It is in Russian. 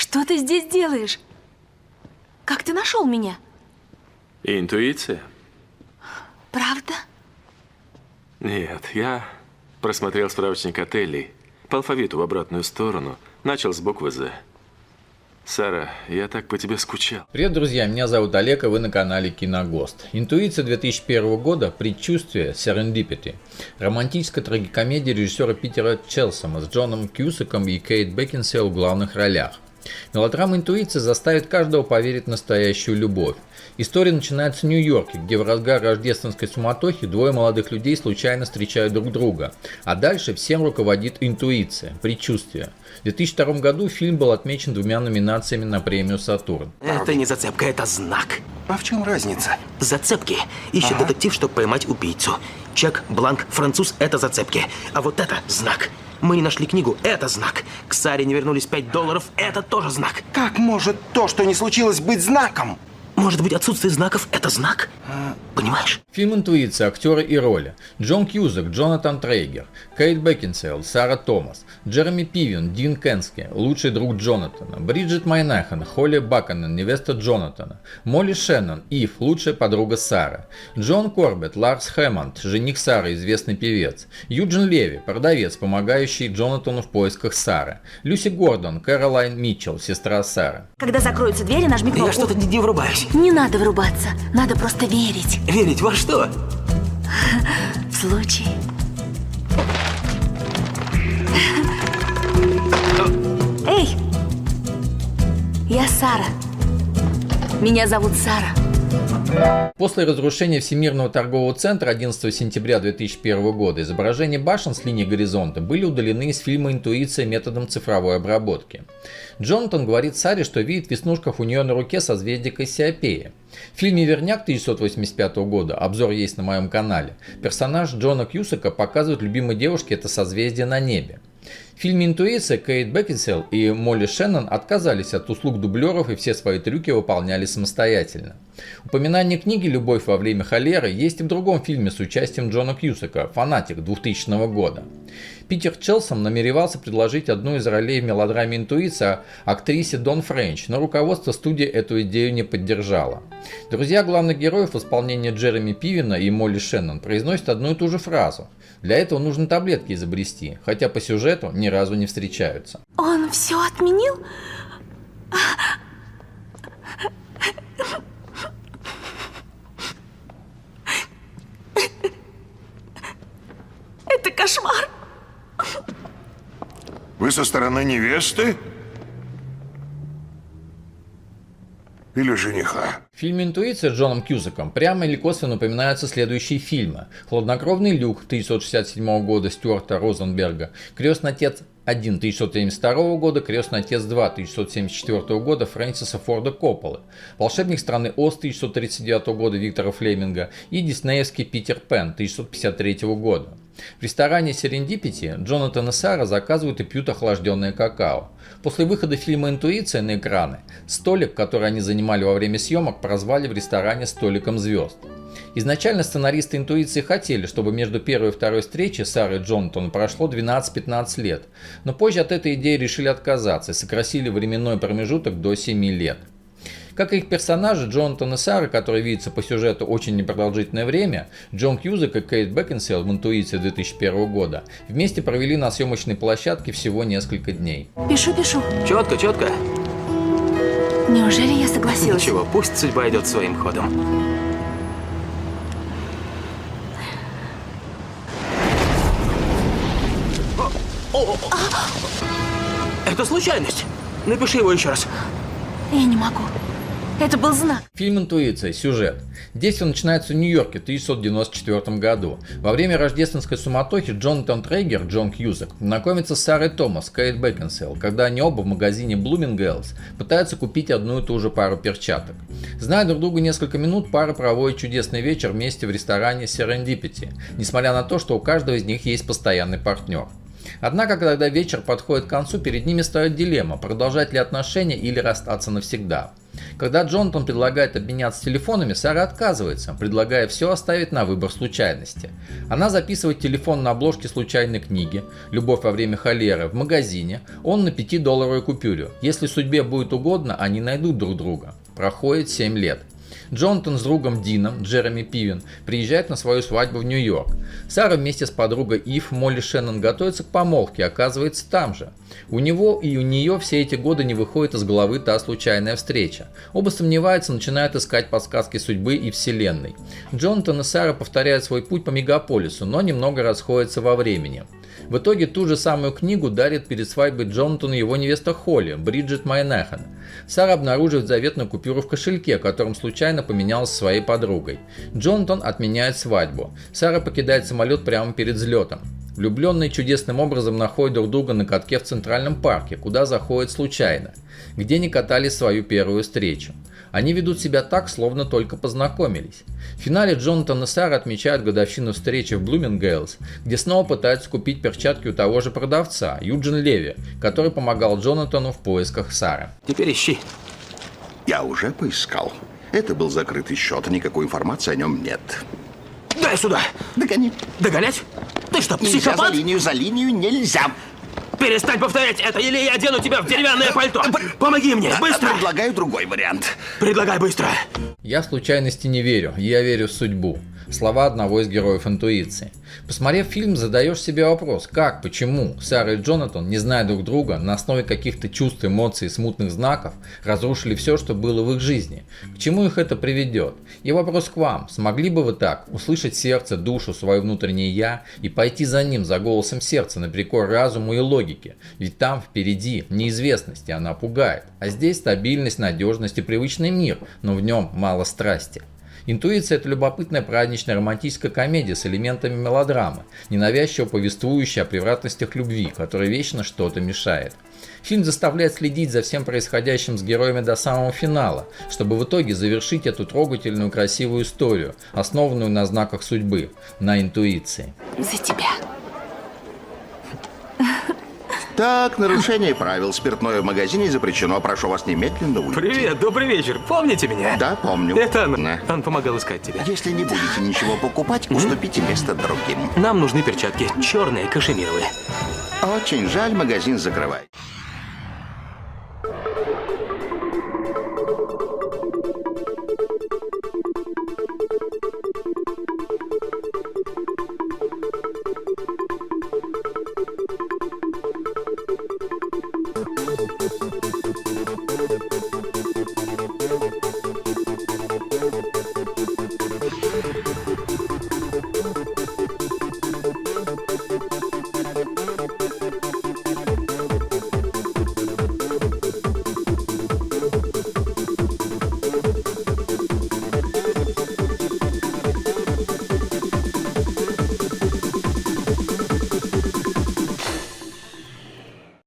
Что ты здесь делаешь? Как ты нашел меня? Интуиция? Правда? Нет, я просмотрел справочник отелей по алфавиту в обратную сторону, начал с буквы «З». Сара, я так по тебе скучал. Привет, друзья, меня зовут Олег, и вы на канале Киногост. «Интуиция» 2001 года, «Предчувствие», «Serendipity». Романтическая трагикомедия режиссера Питера Челсома с Джоном Кьюсаком и Кейт Бекинсейл в главных ролях. Мелодрама «Интуиция» заставит каждого поверить в настоящую любовь. История начинается в Нью-Йорке, где в разгар рождественской суматохи двое молодых людей случайно встречают друг друга. А дальше всем руководит интуиция, предчувствие. В 2002 году фильм был отмечен 2 номинациями на премию «Сатурн». Это не зацепка, это знак. А в чем разница? Зацепки ищет детектив, чтобы поймать убийцу. Чек, бланк, француз – это зацепки. А вот это знак. Мы не нашли книгу – это знак. К Саре не вернулись $5 – это тоже знак. Как может то, что не случилось, быть знаком? Может быть, отсутствие знаков – это знак? Понимаешь? Фильм «Интуиция», актеры и роли. Джон Кьюсак, Джонатан Трейгер, Кейт Бекинсейл, Сара Томас, Джереми Пивен, Дин Кенски, лучший друг Джонатана, Бриджит Майнахан, Холли Баканен, невеста Джонатана, Молли Шеннон, Ив, лучшая подруга Сары, Джон Корбетт, Ларс Хэммонд, жених Сары, известный певец, Юджин Леви, продавец, помогающий Джонатану в поисках Сары, Люси Гордон, Кэролайн Митчелл, сестра Сары. Когда закроются двери, нажми кнопку. Я что-то не врубаюсь. Не надо врубаться, надо просто верить. Верить во что? В случай. Эй! Я Сара. Меня зовут Сара. После разрушения Всемирного торгового центра 11 сентября 2001 года изображения башен с линии горизонта были удалены из фильма «Интуиция» методом цифровой обработки. Джонатан говорит Саре, что видит в веснушках у нее на руке созвездие Кассиопеи. В фильме «Верняк» 1985 года, обзор есть на моем канале, персонаж Джона Кьюсака показывает любимой девушке это созвездие на небе. В фильме «Интуиция» Кейт Бекинсейл и Молли Шеннон отказались от услуг дублеров и все свои трюки выполняли самостоятельно. Упоминание книги «Любовь во время холеры» есть и в другом фильме с участием Джона Кьюсака «Фанатик» 2000 года. Питер Челсом намеревался предложить одну из ролей в мелодраме «Интуиция» актрисе Дон Френч, но руководство студии эту идею не поддержало. Друзья главных героев в исполнении Джереми Пивена и Молли Шеннон произносят одну и ту же фразу. Для этого нужно таблетки изобрести, хотя по сюжету ни разу не встречаются. Он все отменил? Это кошмар. Вы со стороны невесты? Или жениха? В фильме «Интуиция» с Джоном Кьюсаком прямо или косвенно упоминаются следующие фильмы: «Хладнокровный Люк» 1967 года Стюарта Розенберга, «Крестный отец 1» 1972 года, «Крестный отец 2» 1974 года Фрэнсиса Форда Копполы, «Волшебник страны Оз» 1939 года Виктора Флеминга и диснеевский «Питер Пен» 1953 года. В ресторане Серендипити Джонатан и Сара заказывают и пьют охлажденное какао. После выхода фильма «Интуиция» на экраны, столик, который они занимали во время съемок, прозвали в ресторане «Столиком звезд». Изначально сценаристы «Интуиции» хотели, чтобы между первой и второй встречей Сары и Джонатана прошло 12-15 лет, но позже от этой идеи решили отказаться и сократили временной промежуток до 7 лет. Как и их персонажи Джонатан и Сара, которые видятся по сюжету очень непродолжительное время, Джон Кьюсак и Кейт Бекинсейл в «Интуиции» 2001 года вместе провели на съемочной площадке всего несколько дней. Пишу. Четко. Неужели я согласилась? Ничего, пусть судьба идет своим ходом. Это случайность. Напиши его еще раз. Я не могу. Это был знак. Фильм «Интуиция», сюжет. Действие начинается в Нью-Йорке в 1994 году. Во время рождественской суматохи Джонатан Трейгер, Джон Кьюсак, знакомится с Сарой Томас, Кейт Бекинсейл, когда они оба в магазине Bloomingdale's пытаются купить одну и ту же пару перчаток. Зная друг друга несколько минут, пара проводит чудесный вечер вместе в ресторане Serendipity, несмотря на то, что у каждого из них есть постоянный партнер. Однако, когда вечер подходит к концу, перед ними встает дилемма, продолжать ли отношения или расстаться навсегда. Когда Джонатан предлагает обменяться телефонами, Сара отказывается, предлагая все оставить на выбор случайности. Она записывает телефон на обложке случайной книги «Любовь во время холеры» в магазине, он на 5-долларовой купюре. Если судьбе будет угодно, они найдут друг друга. Проходит 7 лет. Джонатан с другом Дином, Джереми Пивен, приезжает на свою свадьбу в Нью-Йорк. Сара вместе с подругой Ив, Молли Шеннон, готовится к помолвке и оказывается там же. У него и у нее все эти годы не выходит из головы та случайная встреча. Оба сомневаются, начинают искать подсказки судьбы и вселенной. Джонатан и Сара повторяют свой путь по мегаполису, но немного расходятся во времени. В итоге ту же самую книгу дарит перед свадьбой Джонатану его невеста Холли, Бриджит Майнехан. Сара обнаруживает заветную купюру в кошельке, которым случайно поменялась со своей подругой. Джонатан отменяет свадьбу. Сара покидает самолет прямо перед взлетом. Влюбленные чудесным образом находят друг друга на катке в Центральном парке, куда заходят случайно, где они катались свою первую встречу. Они ведут себя так, словно только познакомились. В финале Джонатан и Сара отмечают годовщину встречи в Блумингейлс, где снова пытаются купить перчатки у того же продавца, Юджин Леви, который помогал Джонатану в поисках Сары. Теперь ищи. Я уже поискал. Это был закрытый счет, никакой информации о нем нет. Дай сюда. Догони. Догонять? Ты что, Нельзя психопат? за линию нельзя. Перестань повторять это, или я одену тебя в деревянное пальто. Помоги мне, быстро. Предлагаю другой вариант. Предлагай быстро. Я в случайности не верю, я верю в судьбу. Слова одного из героев интуиции. Посмотрев фильм, задаешь себе вопрос, как, почему Сара и Джонатан, не зная друг друга, на основе каких-то чувств, эмоций и смутных знаков, разрушили все, что было в их жизни. К чему их это приведет? И вопрос к вам, смогли бы вы так, услышать сердце, душу, свое внутреннее «я» и пойти за ним, за голосом сердца, наперекор разуму и логике? Ведь там впереди неизвестность, и она пугает. А здесь стабильность, надежность и привычный мир, но в нем мало страсти. Интуиция – это любопытная праздничная романтическая комедия с элементами мелодрамы, ненавязчиво повествующая о превратностях любви, которой вечно что-то мешает. Фильм заставляет следить за всем происходящим с героями до самого финала, чтобы в итоге завершить эту трогательную красивую историю, основанную на знаках судьбы, на интуиции. За тебя. Так, нарушение правил. Спиртное в магазине запрещено. Прошу вас немедленно уйти. Привет, добрый вечер. Помните меня? Да, помню. Это он. Да. Он помогал искать тебя. Если не будете ничего покупать, уступите место другим. Нам нужны перчатки. Черные, кашемировые. Очень жаль, магазин закрывает.